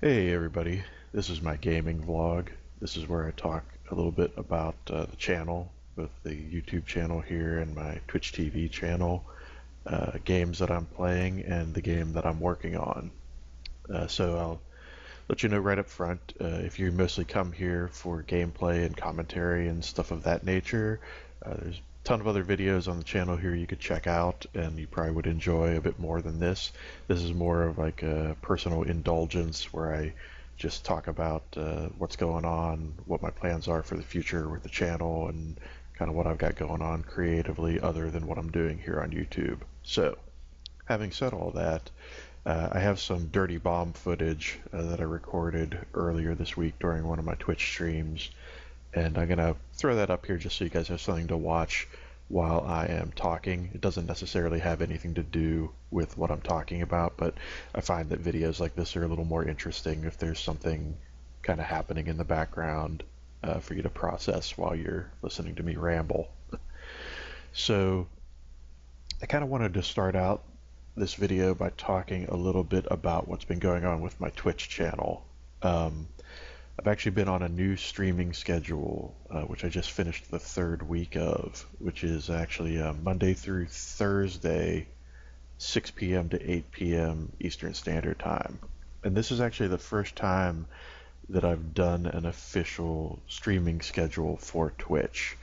Hey everybody, this is my gaming vlog. This is where I talk a little bit about the channel, both the YouTube channel here and my Twitch TV channel, games that I'm playing, and the game that I'm working on. So I'll let you know right up front, if you mostly come here for gameplay and commentary and stuff of that nature, there's a ton of other videos on the channel here you could check out, and you probably would enjoy a bit more than this. This is more of like a personal indulgence where I just talk about what's going on, what my plans are for the future with the channel, and kind of what I've got going on creatively other than what I'm doing here on YouTube. So, having said all that, I have some dirty bomb footage that I recorded earlier this week during one of my Twitch streams, and I'm gonna throw that up here just so you guys have something to watch while I am talking. It doesn't necessarily have anything to do with what I'm talking about, but I find that videos like this are a little more interesting if there's something kind of happening in the background for you to process while you're listening to me ramble. So I kind of wanted to start out this video by talking a little bit about what's been going on with my Twitch channel. I've actually been on a new streaming schedule, which I just finished the third week of, which is actually Monday through Thursday, 6 p.m. to 8 p.m. Eastern Standard Time. And this is actually the first time that I've done an official streaming schedule for Twitch.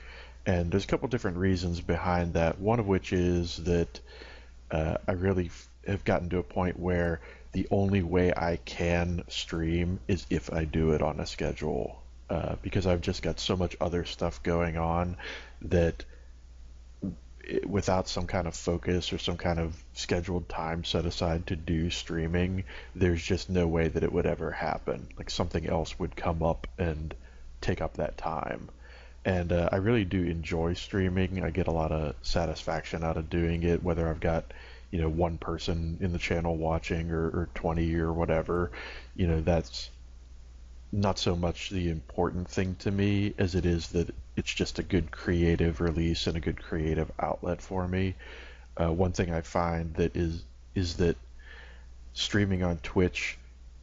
And there's a couple different reasons behind that, one of which is that I really have gotten to a point where the only way I can stream is if I do it on a schedule, because I've just got so much other stuff going on that without some kind of focus or some kind of scheduled time set aside to do streaming, there's just no way that it would ever happen. Like something else would come up and take up that time. And I really do enjoy streaming. I get a lot of satisfaction out of doing it, whether I've got, one person in the channel watching or 20 or whatever. That's not so much the important thing to me as it is that it's just a good creative release and a good creative outlet for me. One thing I find that is that streaming on Twitch,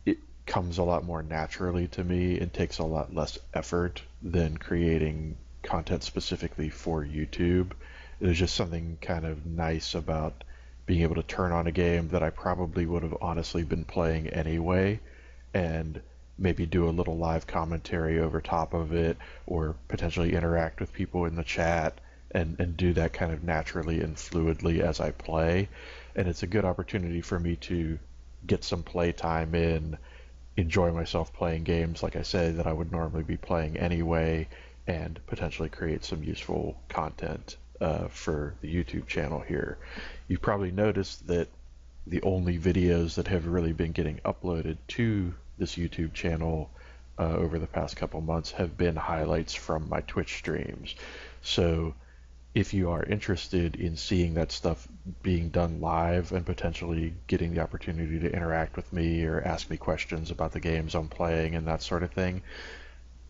it comes a lot more naturally to me and takes a lot less effort than creating content specifically for YouTube. There's just something kind of nice about being able to turn on a game that I probably would have honestly been playing anyway and maybe do a little live commentary over top of it, or potentially interact with people in the chat and do that kind of naturally and fluidly as I play. And it's a good opportunity for me to get some playtime in, enjoy myself playing games, like I said, that I would normally be playing anyway, and potentially create some useful content for the YouTube channel here. You've probably noticed that the only videos that have really been getting uploaded to this YouTube channel over the past couple months have been highlights from my Twitch streams. So if you are interested in seeing that stuff being done live and potentially getting the opportunity to interact with me or ask me questions about the games I'm playing and that sort of thing,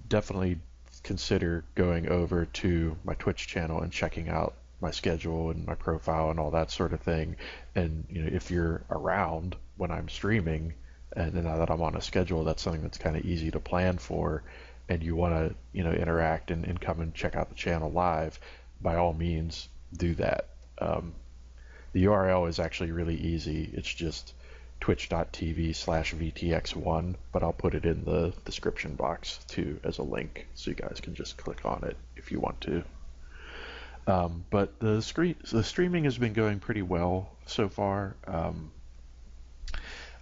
definitely consider going over to my Twitch channel and checking out my schedule and my profile and all that sort of thing. And if you're around when I'm streaming, and now that I'm on a schedule, that's something that's kind of easy to plan for, and you want to interact and come and check out the channel live, by all means do that. The URL is actually really easy. It's just twitch.tv/VTX1, but I'll put it in the description box too as a link, so you guys can just click on it if you want to. But the streaming has been going pretty well so far. I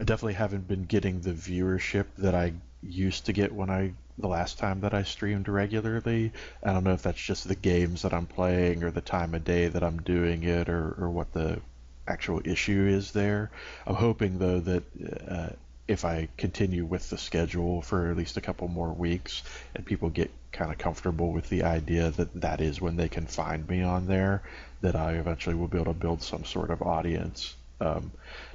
definitely haven't been getting the viewership that I used to get the last time that I streamed regularly. I don't know if that's just the games that I'm playing or the time of day that I'm doing it, or what the actual issue is there. I'm hoping though that if I continue with the schedule for at least a couple more weeks and people get kind of comfortable with the idea that that is when they can find me on there, that I eventually will be able to build some sort of audience.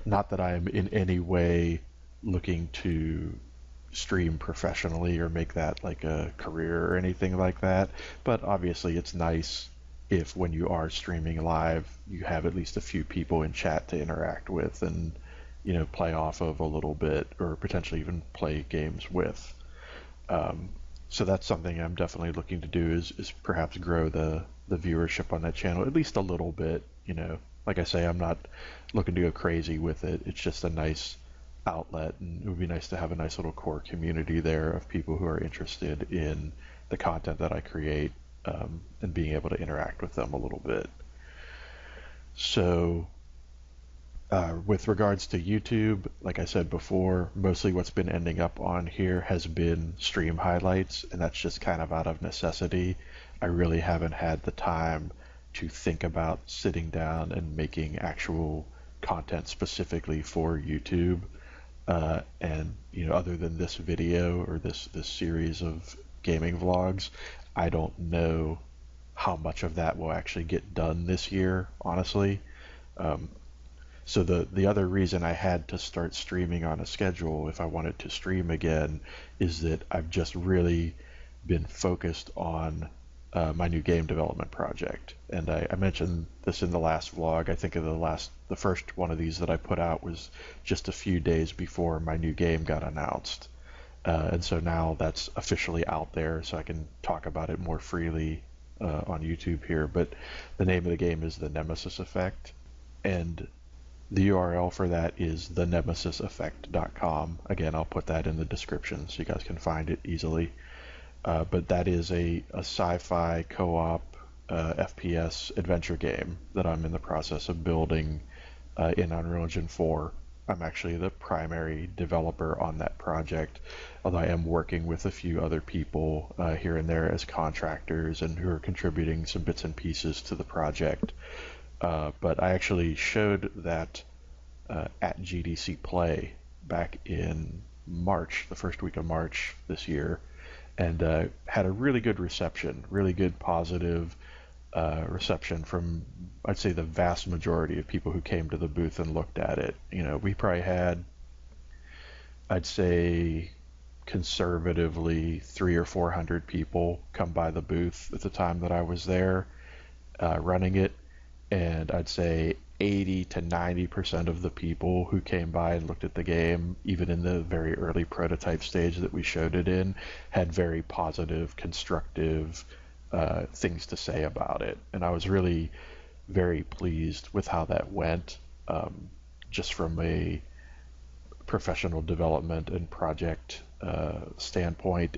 Not that I am in any way looking to stream professionally or make that like a career or anything like that, but obviously it's nice if when you are streaming live you have at least a few people in chat to interact with and play off of a little bit, or potentially even play games with. Um, so that's something I'm definitely looking to do is perhaps grow the viewership on that channel at least a little bit. Like I say, I'm not looking to go crazy with it. It's just a nice outlet, and it would be nice to have a nice little core community there of people who are interested in the content that I create, and being able to interact with them a little bit. So, with regards to YouTube, like I said before, mostly what's been ending up on here has been stream highlights, and that's just kind of out of necessity. I really haven't had the time to think about sitting down and making actual content specifically for YouTube. And other than this video or this series of gaming vlogs, I don't know how much of that will actually get done this year, honestly. Um, so the other reason I had to start streaming on a schedule if I wanted to stream again is that I've just really been focused on my new game development project. And I mentioned this in the last vlog. I think the first one of these that I put out was just a few days before my new game got announced. And so now that's officially out there, so I can talk about it more freely on YouTube here. But the name of the game is The Nemesis Effect, and the URL for that is thenemesiseffect.com. Again, I'll put that in the description so you guys can find it easily. But that is a sci-fi co-op FPS adventure game that I'm in the process of building in Unreal Engine 4. I'm actually the primary developer on that project, although I am working with a few other people here and there as contractors and who are contributing some bits and pieces to the project. But I actually showed that at GDC Play back in March, the first week of March this year, and had a really good reception, really good positive reception from, I'd say, the vast majority of people who came to the booth and looked at it. We probably had, I'd say, conservatively 300 or 400 people come by the booth at the time that I was there running it, and I'd say 80 to 90% of the people who came by and looked at the game, even in the very early prototype stage that we showed it in, had very positive, constructive things to say about it. And I was really very pleased with how that went, just from a professional development and project standpoint.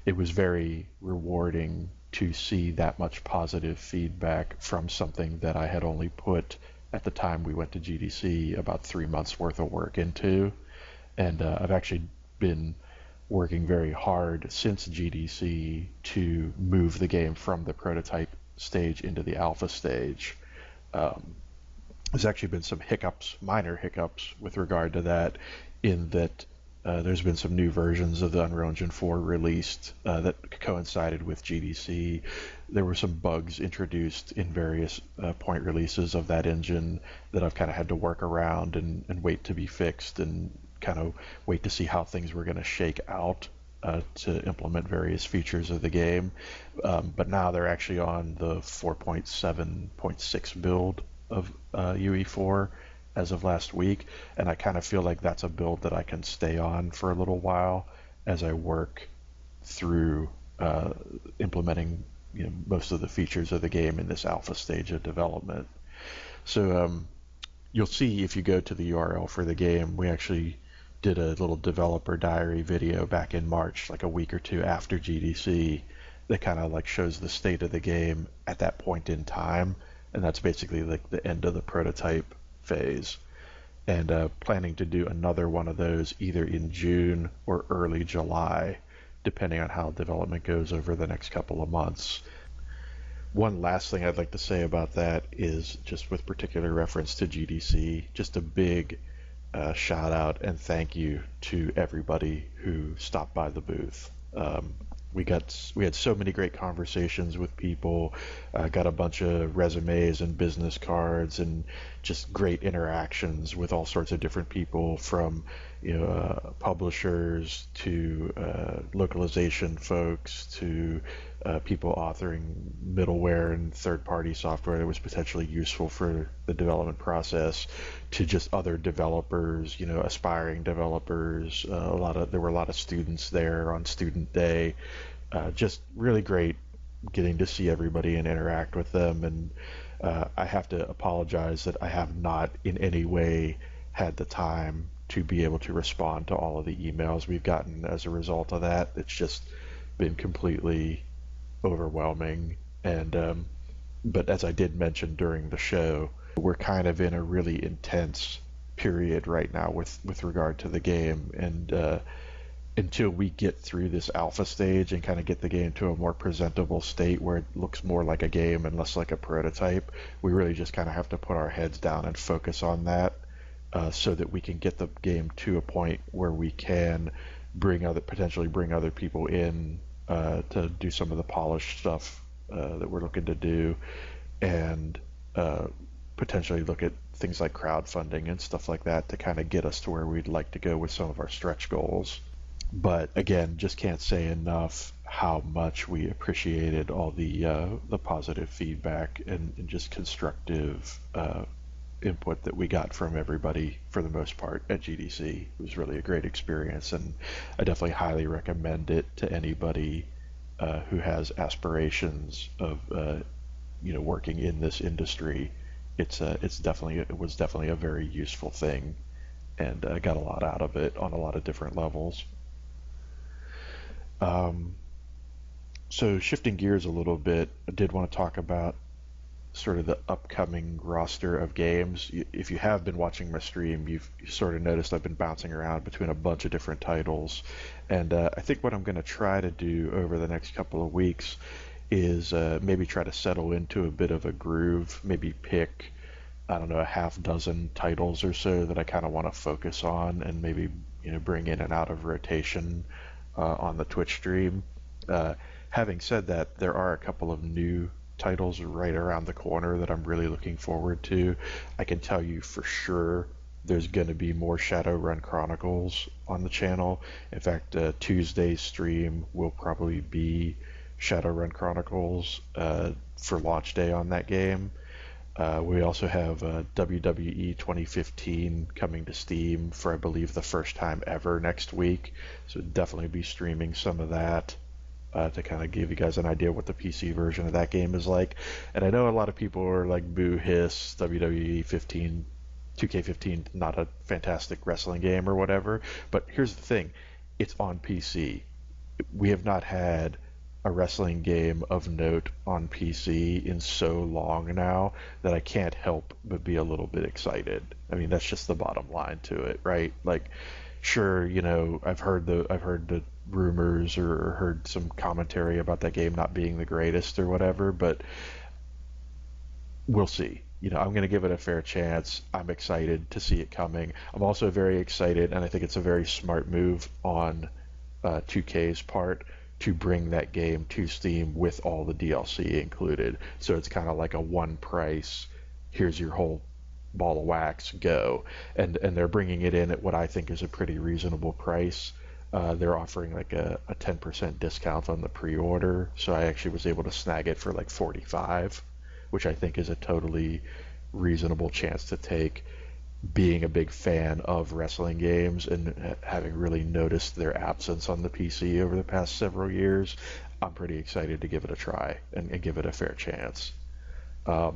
It was very rewarding to see that much positive feedback from something that I had only put, at the time we went to GDC, about 3 months worth of work into. And I've actually been working very hard since GDC to move the game from the prototype stage into the alpha stage. There's actually been some hiccups, minor hiccups, with regard to that, in that there's been some new versions of the Unreal Engine 4 released that coincided with GDC. There were some bugs introduced in various point releases of that engine that I've kind of had to work around and wait to be fixed, and kind of wait to see how things were going to shake out to implement various features of the game. But now they're actually on the 4.7.6 build of UE4 as of last week, and I kind of feel like that's a build that I can stay on for a little while as I work through implementing most of the features of the game in this alpha stage of development. So you'll see, if you go to the URL for the game, we actually did a little developer diary video back in March, like a week or two after GDC, that kind of like shows the state of the game at that point in time, and that's basically like the end of the prototype phase. And planning to do another one of those either in June or early July, depending on how development goes over the next couple of months. One last thing I'd like to say about that is, just with particular reference to GDC, just a big shout out and thank you to everybody who stopped by the booth. we had so many great conversations with people, got a bunch of resumes and business cards, and just great interactions with all sorts of different people, from publishers to localization folks to people authoring middleware and third-party software that was potentially useful for the development process, to just other developers, aspiring developers. There were a lot of students there on student day. Just really great getting to see everybody and interact with them. And I have to apologize that I have not in any way had the time to be able to respond to all of the emails we've gotten as a result of that. It's just been completely overwhelming. And but as I did mention during the show, we're kind of in a really intense period right now with regard to the game. And until we get through this alpha stage and kind of get the game to a more presentable state where it looks more like a game and less like a prototype, we really just kind of have to put our heads down and focus on that, so that we can get the game to a point where we can potentially bring other people in to do some of the polished stuff that we're looking to do, and potentially look at things like crowdfunding and stuff like that to kind of get us to where we'd like to go with some of our stretch goals. But again, just can't say enough how much we appreciated all the positive feedback and just constructive input that we got from everybody for the most part at GDC. It was really a great experience, and I definitely highly recommend it to anybody who has aspirations of working in this industry. It was definitely a very useful thing, and I got a lot out of it on a lot of different levels. So shifting gears a little bit, I did want to talk about sort of the upcoming roster of games. If you have been watching my stream, you've sort of noticed I've been bouncing around between a bunch of different titles. And I think what I'm going to try to do over the next couple of weeks is maybe try to settle into a bit of a groove, maybe pick, I don't know, a half dozen titles or so that I kind of want to focus on, and maybe bring in and out of rotation on the Twitch stream. Having said that, there are a couple of new titles right around the corner that I'm really looking forward to. I can tell you for sure there's going to be more Shadowrun Chronicles on the channel. In fact, Tuesday's stream will probably be Shadowrun Chronicles for launch day on that game. We also have WWE 2015 coming to Steam for, I believe, the first time ever next week. So definitely be streaming some of that to kind of give you guys an idea what the PC version of that game is like. And I know a lot of people are like, boo hiss, WWE 15, 2K15, not a fantastic wrestling game or whatever. But here's the thing, it's on PC. We have not had a wrestling game of note on PC in so long now that I can't help but be a little bit excited. I mean, that's just the bottom line to it, right? Like, sure, I've heard the rumors or heard some commentary about that game not being the greatest or whatever, but we'll see. I'm going to give it a fair chance. I'm excited to see it coming. I'm also very excited, and I think it's a very smart move on 2K's part to bring that game to Steam with all the DLC included. So it's kind of like a one price, here's your whole ball of wax, go. And they're bringing it in at what I think is a pretty reasonable price. They're offering like a 10% discount on the pre-order, so I actually was able to snag it for like 45, which I think is a totally reasonable chance to take. Being a big fan of wrestling games and having really noticed their absence on the PC over the past several years, I'm pretty excited to give it a try and give it a fair chance. But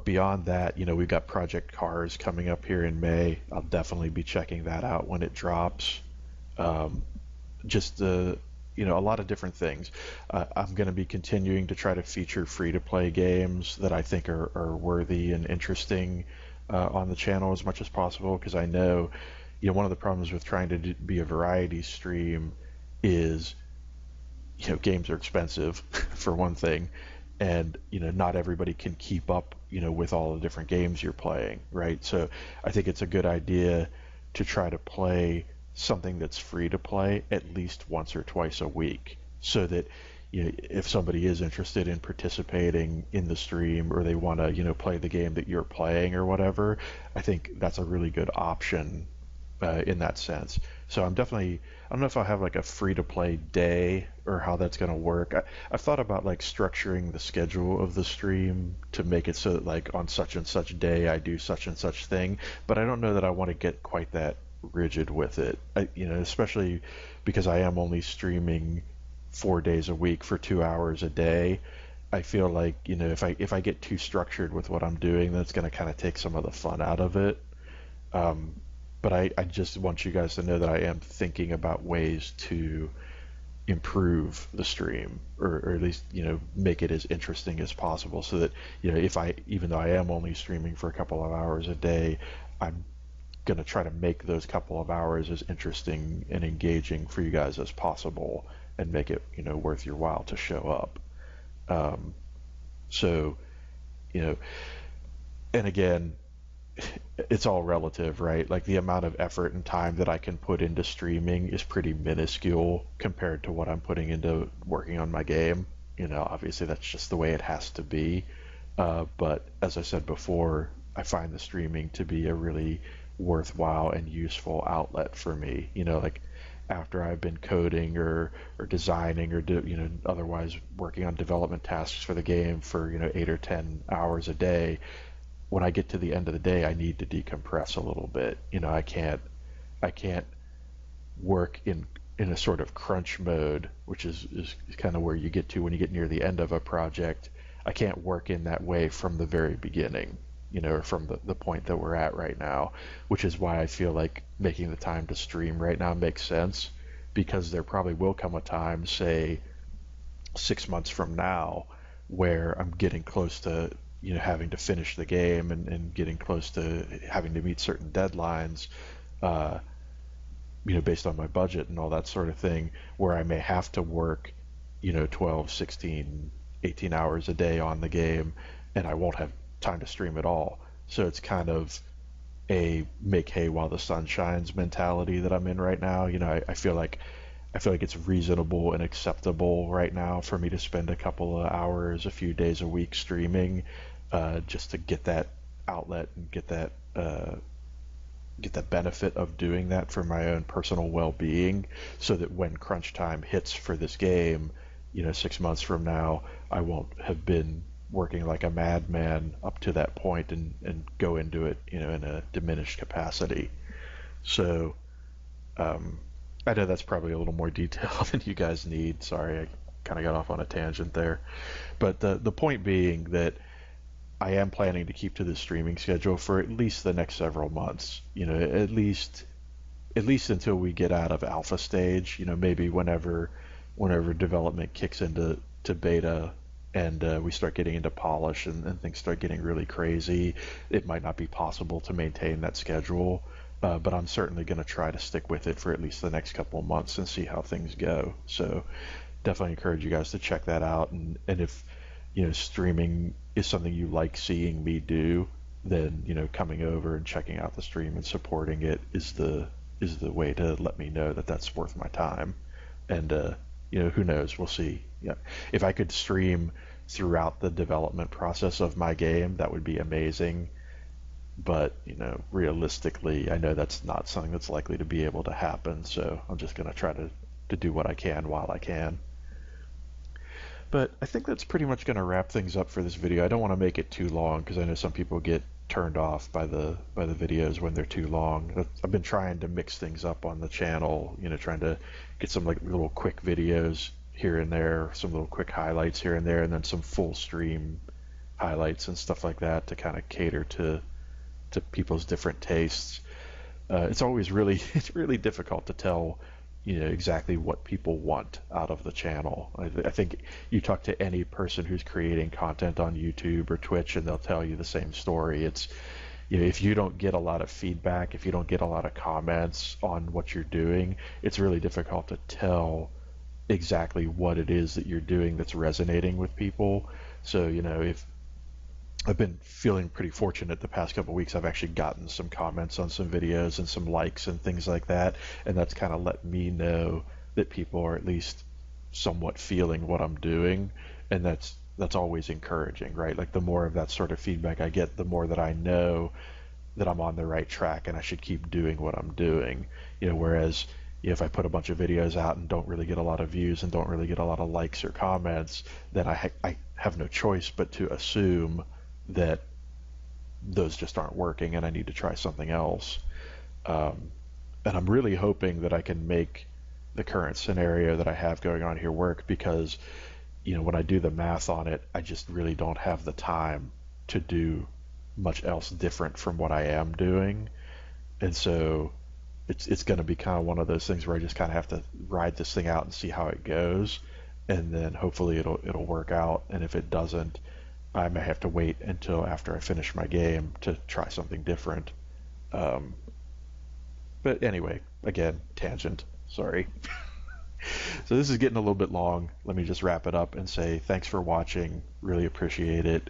beyond that, we've got Project Cars coming up here in May. I'll definitely be checking that out when it drops. Just a lot of different things. I'm going to be continuing to try to feature free-to-play games that I think are worthy and interesting on the channel as much as possible, because I know, one of the problems with trying to be a variety stream is, games are expensive for one thing, and not everybody can keep up with all the different games you're playing, right? So I think it's a good idea to try to play something that's free to play at least once or twice a week, so that if somebody is interested in participating in the stream, or they want to play the game that you're playing or whatever, I think that's a really good option in that sense. So I don't know if I'll have like a free to play day or how that's going to work. I've thought about like structuring the schedule of the stream to make it so that like on such and such day I do such and such thing, but I don't know that I want to get quite that rigid with it. Especially because I am only streaming 4 days a week for 2 hours a day. I feel like if I get too structured with what I'm doing, that's going to kind of take some of the fun out of it. Um, but I just want you guys to know that I am thinking about ways to improve the stream, or at least make it as interesting as possible, so that if I even though I am only streaming for a couple of hours a day, I'm going to try to make those couple of hours as interesting and engaging for you guys as possible, and make it worth your while to show up. Um, so you know, and again, it's all relative, right? Like the amount of effort and time that I can put into streaming is pretty minuscule compared to what I'm putting into working on my game. Obviously that's just the way it has to be. But as I said before, I find the streaming to be a really worthwhile and useful outlet for me. Like after I've been coding or designing or otherwise working on development tasks for the game for 8 or 10 hours a day, when I get to the end of the day, I need to decompress a little bit. I can't work in a sort of crunch mode, which is kind of where you get to when you get near the end of a project. I can't work in that way from the very beginning, or from the point that we're at right now, which is why I feel like making the time to stream right now makes sense, because there probably will come a time, say 6 months from now, where I'm getting close to having to finish the game, and getting close to having to meet certain deadlines, uh, based on my budget and all that sort of thing, where I may have to work 12, 16, 18 hours a day on the game, and I won't have time to stream at all. So it's kind of a make hay while the sun shines mentality that I'm in right now. I feel like it's reasonable and acceptable right now for me to spend a couple of hours, a few days a week streaming, just to get that outlet and get the benefit of doing that for my own personal well-being, so that when crunch time hits for this game, 6 months from now, I won't have been working like a madman up to that point, and go into it, in a diminished capacity. So, I know that's probably a little more detail than you guys need. Sorry, I kind of got off on a tangent there. But the point being that I am planning to keep to the streaming schedule for at least the next several months. At least until we get out of alpha stage. Maybe whenever development kicks into beta, and we start getting into polish, and things start getting really crazy, it might not be possible to maintain that schedule. But I'm certainly going to try to stick with it for at least the next couple of months and see how things go. So definitely encourage you guys to check that out. And if streaming is something you like seeing me do, then coming over and checking out the stream and supporting it is the way to let me know that that's worth my time. And who knows? We'll see. Yeah, if I could stream throughout the development process of my game, that would be amazing. But realistically, I know that's not something that's likely to be able to happen. So I'm just going to try to do what I can while I can. But I think that's pretty much going to wrap things up for this video. I don't want to make it too long, because I know some people get turned off by the videos when they're too long. I've been trying to mix things up on the channel, trying to get some like little quick videos here and there, some little quick highlights here and there, and then some full stream highlights and stuff like that to kind of cater to people's different tastes. It's always really it's really difficult to tell exactly what people want out of the channel. I think you talk to any person who's creating content on YouTube or Twitch, and they'll tell you the same story. It's if you don't get a lot of feedback, if you don't get a lot of comments on what you're doing, it's really difficult to tell exactly what it is that you're doing that's resonating with people. So if I've been feeling pretty fortunate the past couple of weeks. I've actually gotten some comments on some videos and some likes and things like that, and that's kind of let me know that people are at least somewhat feeling what I'm doing, and that's always encouraging, right? Like the more of that sort of feedback I get, the more that I know that I'm on the right track and I should keep doing what I'm doing. Whereas if I put a bunch of videos out and don't really get a lot of views and don't really get a lot of likes or comments, then I have no choice but to assume that those just aren't working and I need to try something else. And I'm really hoping that I can make the current scenario that I have going on here work, because when I do the math on it, I just really don't have the time to do much else different from what I am doing. And so it's going to be kind of one of those things where I just kind of have to ride this thing out and see how it goes, and then hopefully it'll work out. And if it doesn't, I may have to wait until after I finish my game to try something different. Um, but anyway, again, tangent. Sorry. So this is getting a little bit long. Let me just wrap it up and say thanks for watching. Really appreciate it.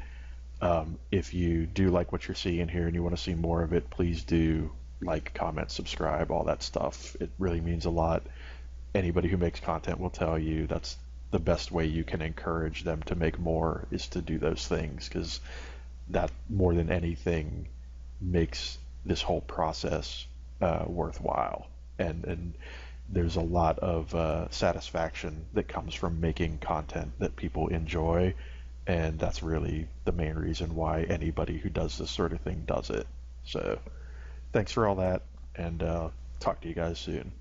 If you do like what you're seeing here and you want to see more of it, please do like, comment, subscribe, all that stuff. It really means a lot. Anybody who makes content will tell you that's the best way you can encourage them to make more, is to do those things, because that more than anything makes this whole process worthwhile. And there's a lot of satisfaction that comes from making content that people enjoy, and that's really the main reason why anybody who does this sort of thing does it. So thanks for all that, and talk to you guys soon.